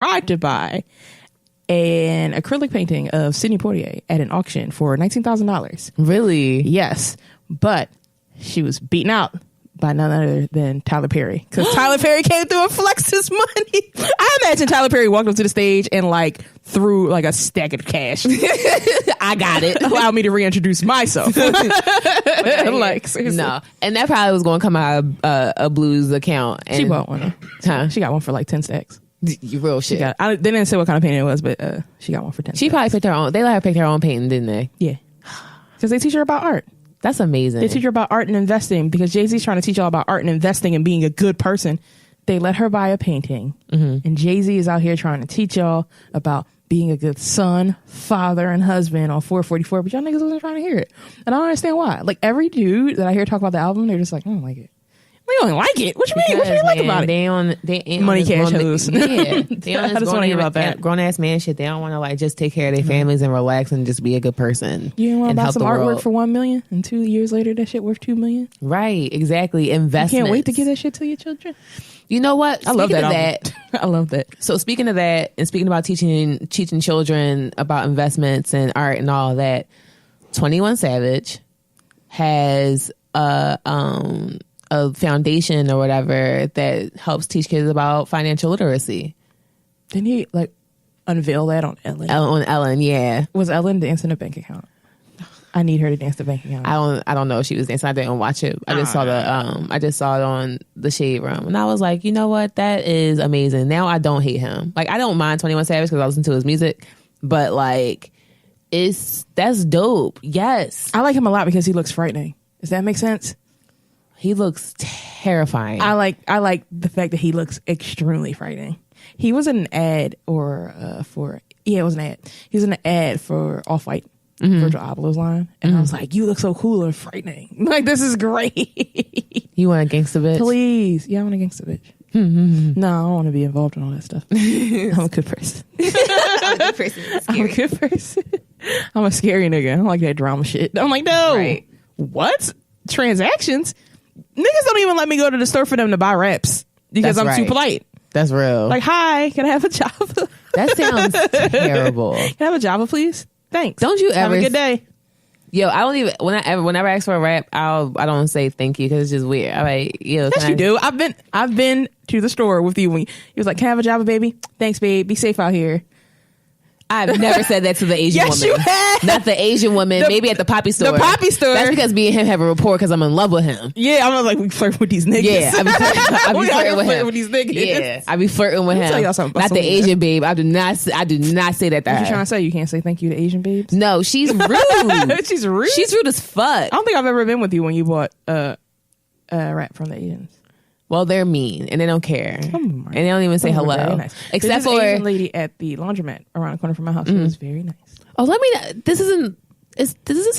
tried to buy an acrylic painting of Sidney Poitier at an auction for $19,000. Really? Yes, but she was beaten out by none other than Tyler Perry, because Tyler Perry came through and flexed his money. I imagine Tyler Perry walked up to the stage and like threw like a stack of cash. I got it. Allow me to reintroduce myself. Like, seriously. No, and that probably was going to come out of a Blues account. And, She bought one. Huh? She got one for like 10 stacks. You real shit. They didn't say what kind of painting it was, but she got one for 10 She stacks. probably picked her own. They let her pick her own painting, didn't they? Yeah, because they teach her about art. That's amazing. They teach her about art and investing, because Jay-Z's trying to teach y'all about art and investing and being a good person. They let her buy a painting, and Jay-Z is out here trying to teach y'all about being a good son, father, and husband on 444, but y'all niggas wasn't trying to hear it. And I don't understand why. Like, every dude that I hear talk about the album, they're just like, I don't like it. We don't like it. What you mean? What you like about it? They ain't Money, cash, hoes. Yeah, they on I just want to hear about that. Grown ass man shit. They don't want to like just take care of their families and relax and just be a good person. You want to and buy help some the artwork world. for $1 million, and 2 years later that shit worth $2 million? Right, exactly. You Investment. can't wait to give that shit to your children. You know what? I love Speaking that. of I love that. So speaking of that, and speaking about teaching children about investments and art and all of that, 21 Savage has a foundation or whatever that helps teach kids about financial literacy. Didn't he like unveil that on Ellen? On Ellen, yeah. Was Ellen dancing a bank account? I need her to dance the bank account. I don't know if she was dancing. I didn't watch it. I just saw I just saw it on the Shade Room, and I was like, you know what, that is amazing. Now I don't hate him. Like, I don't mind 21 Savage because I listen to his music, but like, that's dope. Yes, I like him a lot because he looks frightening. Does that make sense? He looks terrifying. I like the fact that he looks extremely frightening. He was in an ad it was an ad. He was in an ad for Off-White, Virgil Abloh's line, and I was like, you look so cool and frightening. Like, this is great. You want a gangsta bitch? Please. Yeah, I want a gangsta bitch. No, I don't want to be involved in all that stuff. I'm a good person. I'm a good person. I'm a good person. I'm a scary nigga. I don't like that drama shit. I'm like, no. Right. What? Transactions? Niggas don't even let me go to the store for them to buy wraps because That's I'm too right. polite. That's real. Like, hi, can I have a Java? That sounds terrible. Can I have a Java, please? Thanks. Don't you have ever a good day? Yo, I don't even whenever I ask for a rap, I don't say thank you because it's just weird. I'm like, yo, Yes, you do. I've been to the store with you when he was like, "Can I have a Java, baby? Thanks, babe. Be safe out here." I've never said that to the Asian Yes, woman. you have. Not the Asian woman. Maybe at the Poppy store. The Poppy store. That's because me and him have a rapport because I'm in love with him. Yeah, I'm like, we flirt with these niggas. Yeah, I be flirting with him. With these niggas. Yeah, I be flirting with Let me him. tell y'all something about Not the something. Asian babe. I do not say that to What you her. trying to say? You can't say thank you to Asian babes? No, she's rude. She's rude. She's rude as fuck. I don't think I've ever been with you when you bought rap from the Asians. Well, they're mean and they don't care, and they don't even say Some of them are hello. very nice. Except There's this for Asian lady at the laundromat around the corner from my house. She was very nice. oh, let me. This isn't. Does it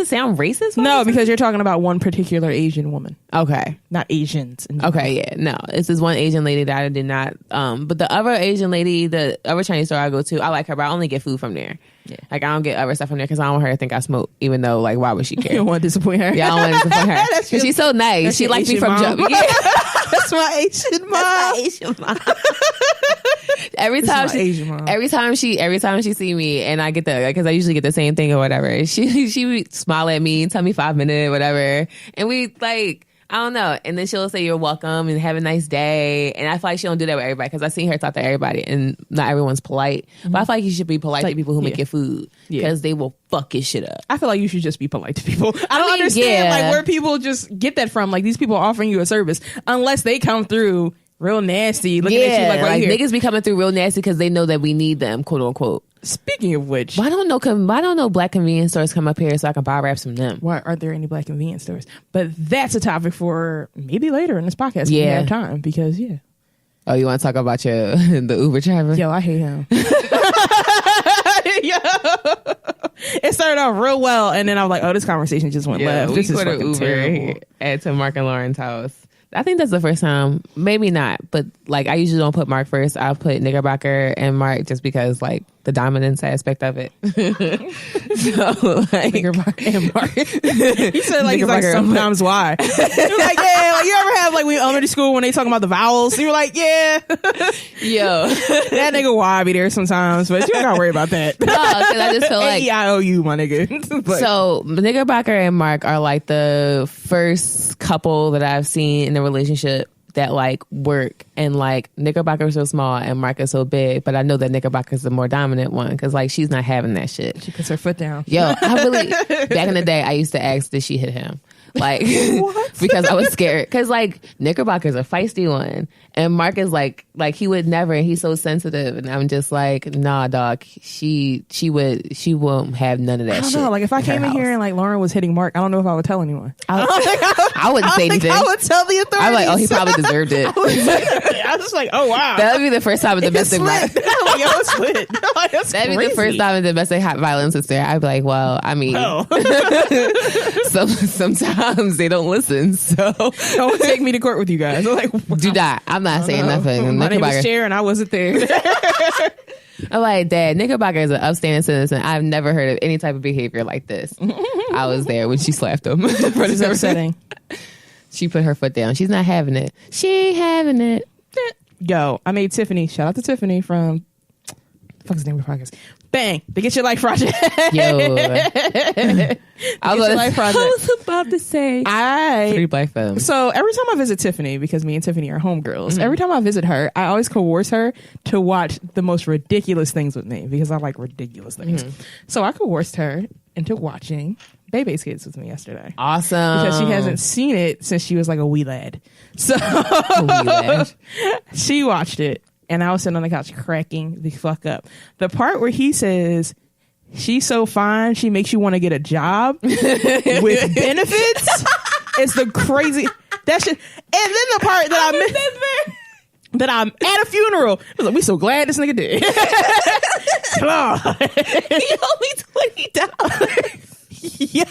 sound racist? No, because you're talking about one particular Asian woman, Okay. not Asians. Okay, yeah, no. It's this one Asian lady that I did not but the other Asian lady, the other Chinese store I go to, I like her, but I only get food from there. Yeah. Like, I don't get other stuff from there because I don't want her to think I smoke, even though, like, why would she You care? don't want to disappoint her. Yeah, I don't want to disappoint her. That's 'Cause she's so nice. that's She your likes me Asian from mom. jump. Yeah. That's my Asian mom. Asian mom. every This is time my Asian mom. every time she see me and I get the, because I usually get the same thing or whatever, she would smile at me, tell me 5 minutes, whatever, and we like, I don't know, and then she'll say you're welcome and have a nice day, and I feel like she don't do that with everybody because I seen her talk to everybody and not everyone's polite, but I feel like you should be polite to people who make your food because they will fuck your shit up. I feel like you should just be polite to people. I don't understand like where people just get that from. Like, these people offering you a service, unless they come through real nasty, looking at you like here. Niggas be coming through real nasty because they know that we need them, quote unquote. Speaking of which, Why don't no black convenience stores come up here so I can buy wraps from them? why aren't there any black convenience stores? But that's a topic for maybe later in this podcast. If we Yeah. have time, because Oh, you want to talk about the Uber driver? yo, I hate him. Yo. It started off real well, and then I was like, oh, this conversation just went left. We This is go to fucking Uber terrible. to Mark and Lauren's house. I think that's the first time. Maybe not, but like I usually don't put Mark first. I'll put Knickerbocker and Mark just because like the dominance aspect of it. So like Knickerbocker and Mark. He said like he's like sometimes why. You're like yeah, like you ever have like when elementary school when they talking about the vowels? You're like yeah, yo, that nigga why be there sometimes, but you don't gotta worry about that. No, because I just feel like A-E-I-O-U, my nigga. But, so Knickerbocker and Mark are like the first couple that I've seen in a relationship that like work, and like Knickerbocker's so small and Mark is so big, but I know that Knickerbocker's the more dominant one because like she's not having that shit. she puts her foot down. Yo, I really back in the day I used to ask, did she hit him? Like because I was scared because like Knickerbocker's a feisty one and Mark is like he would never, and he's so sensitive, and I'm just like, nah dog, she won't have none of that shit. I don't know, like if I came in here and like Lauren was hitting Mark, I don't know if I would tell anyone. I wouldn't say anything. I would tell the authorities. I'm like, oh, he probably deserved it. I was just like, oh wow, that would be the first time in domestic violence. Like, yo, it's lit. Like, that'd be the first time in domestic violence is there. I'd be like, well, I mean, sometimes they don't listen, so don't take me to court with you guys. I'm like, wow. Do not. I'm not saying nothing. My name was Cher and I wasn't there. I'm like, Dad, Knickerbocker is an upstanding citizen. I've never heard of any type of behavior like this. I was there when she slapped him. It's upsetting. She put her foot down. She's not having it. She ain't having it. Yo, I made Tiffany. Shout out to Tiffany from fuck's the name of the podcast? Bang! The Get Your Life Project. Yo, I was about to say 3 Black Femmes. So every time I visit Tiffany, because me and Tiffany are homegirls, every time I visit her, I always coerce her to watch the most ridiculous things with me because I like ridiculous things. So I coerced her into watching Baby's Kids with me yesterday. Awesome. Because she hasn't seen it since she was like a wee lad. So she watched it. And I was sitting on the couch cracking the fuck up. The part where he says, she's so fine, she makes you want to get a job with benefits is the crazy. That shit. And then the part that I missed, that I'm at a funeral. I was like, we so glad this nigga did. Come on. He owed me $20. Yo.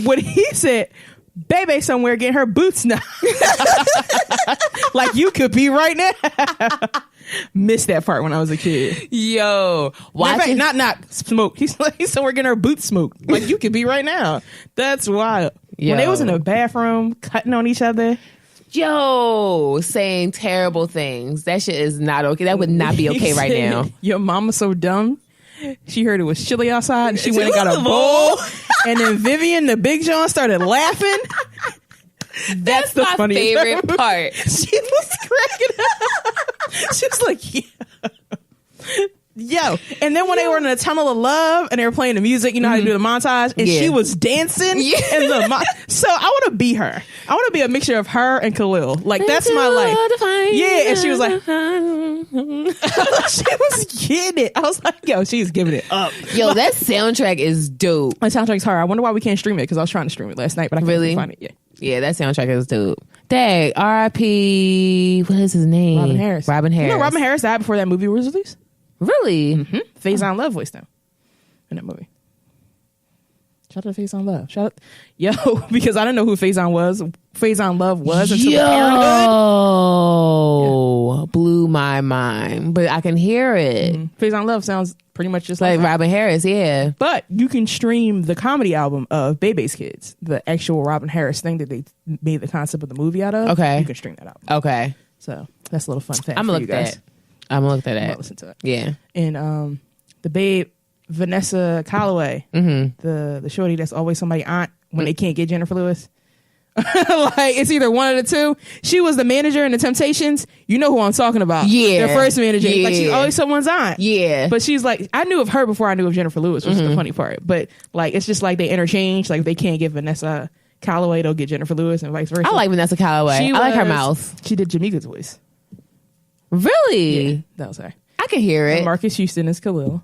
When he said, Baby somewhere getting her boots now. Like you could be right now. Missed that part when I was a kid. Yo, why? Not smoke. He's somewhere getting her boots smoked. Like you could be right now. That's wild. Yo. When they was in the bathroom cutting on each other. Yo, saying terrible things. That shit is not okay. That would not be okay right now. Your mama's so dumb. She heard it was chilly outside and she went and got a bowl. And then Vivian, the big John, started laughing. That's the my favorite part. She was cracking up. She was like, yeah. Yo. And then when they were in the tunnel of love and they were playing the music, you know how to do the montage, and she was dancing in the so I want to be her. I want to be a mixture of her and Khalil. Like that's my life. Yeah. And she was like she was getting it. I was like, yo, she's giving it up. Yo, like, that soundtrack is dope. That soundtrack's hard. I wonder why we can't stream it, because I was trying to stream it last night, but I couldn't find it. Yeah, that soundtrack is dope. Dang, R.I.P. What is his name? Robin Harris. You know Robin Harris died before that movie was released? Really? Mm-hmm. Faison Love voiced him in that movie. Shout out to Faison Love. Shout out, yo, because I didn't know who Faison Love was until Parenthood. Blew my mind, but I can hear it. Faison Love sounds pretty much just like Robin Harris, yeah. But you can stream the comedy album of Baby's Kids, the actual Robin Harris thing that they made the concept of the movie out of. Okay, you can stream that out. Okay, so that's a little fun fact. I'm gonna look at that. I'm gonna look at that. Listen to it. Yeah, and the babe Vanessa Calloway, the shorty that's always somebody's aunt when they can't get Jennifer Lewis. Like it's either one of the two. She was the manager in the Temptations. You know who I'm talking about. Yeah, the first manager. Yeah. Like she's always someone's aunt. Yeah, but she's like, I knew of her before I knew of Jennifer Lewis, which is the funny part. But like it's just like they interchange. Like if they can't get Vanessa Calloway, they'll get Jennifer Lewis and vice versa. I like Vanessa Calloway. I like her mouth. She did Jamaica's voice. Really? Yeah, that was her. I can hear it. And Marcus Houston is Khalil.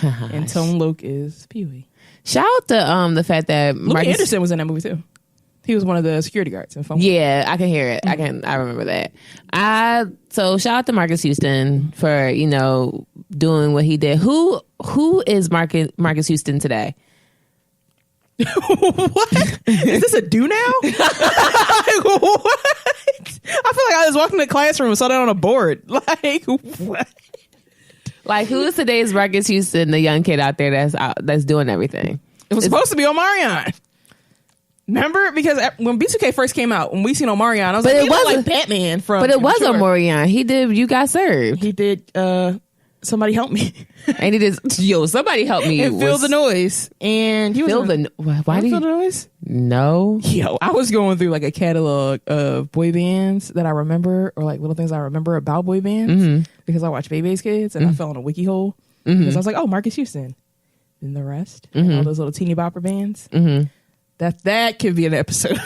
And Tone Loc is Pee-wee. Shout out to the fact that Marcus Anderson was in that movie too. He was one of the security guards in Phone. Yeah, I can hear it. I remember that. So shout out to Marcus Houston for, doing what he did. Who is Marcus Houston today? What? Is this a do now? Like, what? I feel like I was walking to the classroom and saw that on a board. Like, what? Like, who is today's Marcus Houston, the young kid out there that's doing everything? It was supposed to be Omarion. Remember? Because when B2K first came out, when we seen Omarion, I was like, he looked like Batman from... But it was Omarion. He did You Got Served. He did Somebody Help Me. And he did, Somebody Help Me. And Feel the Noise. And he was... Why did Feel the Noise? No. Yo, I was going through like a catalog of boy bands that I remember, or like little things I remember about boy bands, because I watched Baby's Kids, and I fell in a wiki hole, because I was like, oh, Marcus Houston. And the rest, and all those little teeny bopper bands. That could be an episode.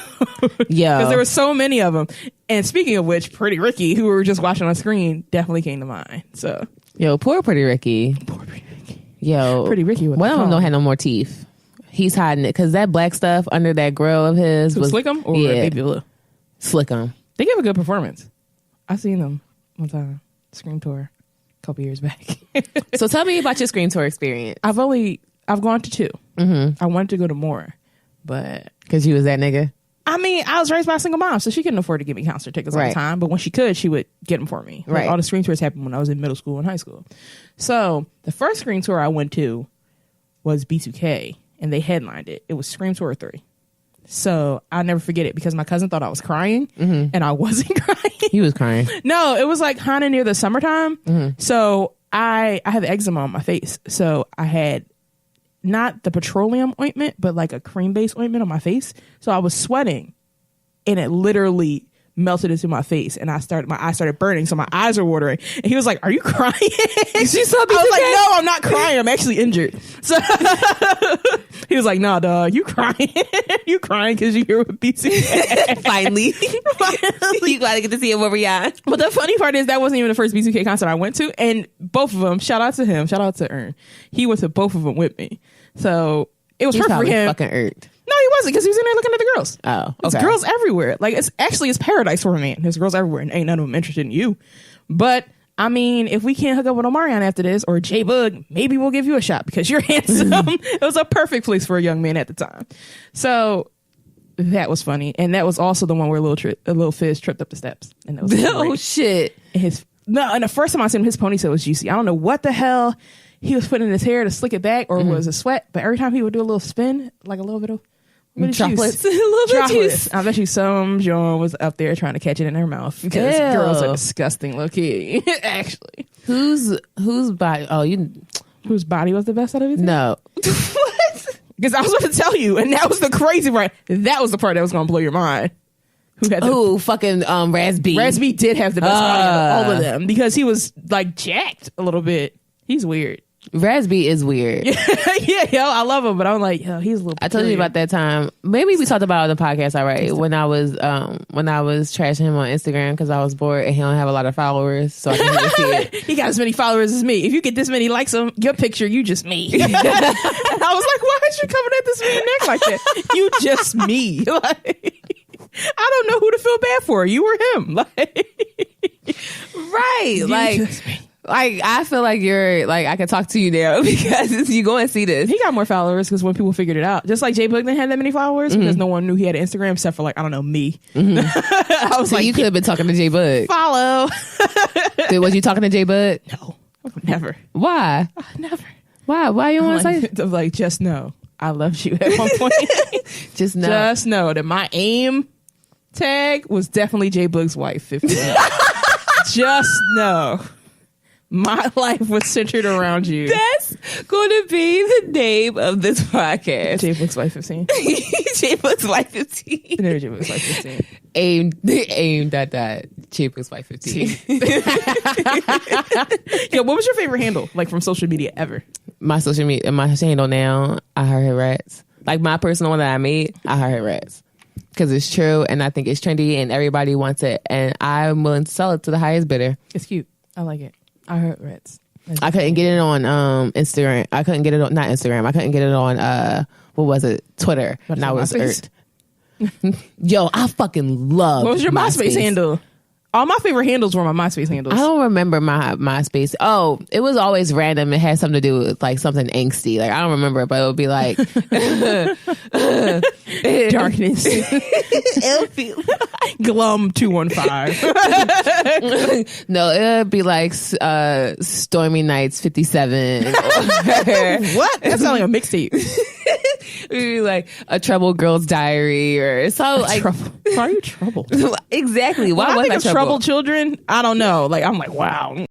Yeah, because there were so many of them. And speaking of which, Pretty Ricky, who we were just watching on screen, definitely came to mind. So, yo, poor Pretty Ricky. Yo, Pretty Ricky. One of them don't have no more teeth. He's hiding it because that black stuff under that grill of his was Slickum or Baby Blue. Slickum. They gave a good performance. I seen them one time, Scream Tour, a couple years back. So tell me about your Scream Tour experience. I've gone to 2. I wanted to go to more, but because you was that nigga. I mean, I was raised by a single mom, so she couldn't afford to give me concert tickets all the time. But when she could, she would get them for me. Like, all the Scream Tours happened when I was in middle school and high school. So the first Scream Tour I went to was B2K, and they headlined it. It was Scream Tour 3. So I'll never forget it because my cousin thought I was crying, and I wasn't crying. He was crying. No, it was like kind of near the summertime. So I have eczema on my face. So I had not the petroleum ointment, but like a cream-based ointment on my face. So I was sweating, and it literally melted into my face, and my eyes started burning, so my eyes are watering. And he was like, "Are you crying?" I was like, "No, I'm not crying. I'm actually injured." So he was like, "Nah, dog, you crying? You crying because you here with B2K?" Finally, you gotta get to see him over here. But the funny part is that wasn't even the first B2K concert I went to, and both of them. Shout out to him. Shout out to Ern. He went to both of them with me, so it was perfect for him. Fucking irked. No, he wasn't, because he was in there looking at the girls. Oh, okay. There's girls everywhere. Like, it's paradise for a man. There's girls everywhere, and ain't none of them interested in you. But I mean, if we can't hook up with Omarion after this, or J Bug, maybe we'll give you a shot because you're handsome. It was a perfect place for a young man at the time. So that was funny, and that was also the one where Lil Fizz tripped up the steps, and that was oh shit. And the first time I seen him, his ponytail was juicy. I don't know what the hell he was putting in his hair to slick it back, or was it sweat? But every time he would do a little spin, like a little bit of chocolates. A little bit of juice. I bet you some Joan was up there trying to catch it in her mouth, because girls are disgusting, low key. Actually, whose body? Whose body was the best out of everything? No. What? Because I was about to tell you, and that was the crazy part. That was the part that was going to blow your mind. Fucking Raz B. Raz B did have the best body out of all of them, because he was like jacked a little bit. He's weird. Raz B is weird. Yeah, yo, I love him, but I'm like, yo, he's a little. I told you about that time. Maybe we talked about it on the podcast already. When I was trashing him on Instagram because I was bored and he don't have a lot of followers, so I couldn't see it. He got as many followers as me. If you get this many likes on your picture, you just me. And I was like, why is you coming at this man neck like that? You just me. Like, I don't know who to feel bad for, you or him. Like, right? Like, I feel like you're like, I can talk to you now because you go and see this. He got more followers because when people figured it out, just like J Book didn't have that many followers because no one knew he had an Instagram except for, like, I don't know, me. I was like, you could have been talking to J Bug. Follow. Was you talking to J Bug? No, never. Why? Never. Why you want to say? I'm like, just know I loved you at one point. Just know that my AIM tag was definitely J Boog's wife. 15. Just know. My life was centered around you. That's going to be the name of this podcast. J Boog's Life 15. J Boog's Life 15. No, J Boog's Life 15. Aim. J Boog's Life 15. Yo, what was your favorite handle, like, from social media ever? My social media, my handle now, I Heard Rats. Like, my personal one that I made, I Heard Rats. Because it's true, and I think it's trendy, and everybody wants it, and I'm willing to sell it to the highest bidder. It's cute. I like it. I Heard Rats. I couldn't get it on Instagram. I couldn't get it on, not Instagram. I couldn't get it on, what was it? Twitter. And I was irked. Yo, I fucking love What was your MySpace handle? All my favorite handles were my MySpace handles. I don't remember my MySpace. Oh, it was always random. It had something to do with like something angsty. Like I don't remember, but it would be like darkness. It'll be Glum 215. No, it would be like Stormy Nights 57. What? That sounds like a mixtape. Maybe like a troubled girl's diary or so. Like, Why are you troubled? Exactly. Why When I was think I of troubled children? I don't know. Like I'm like, wow.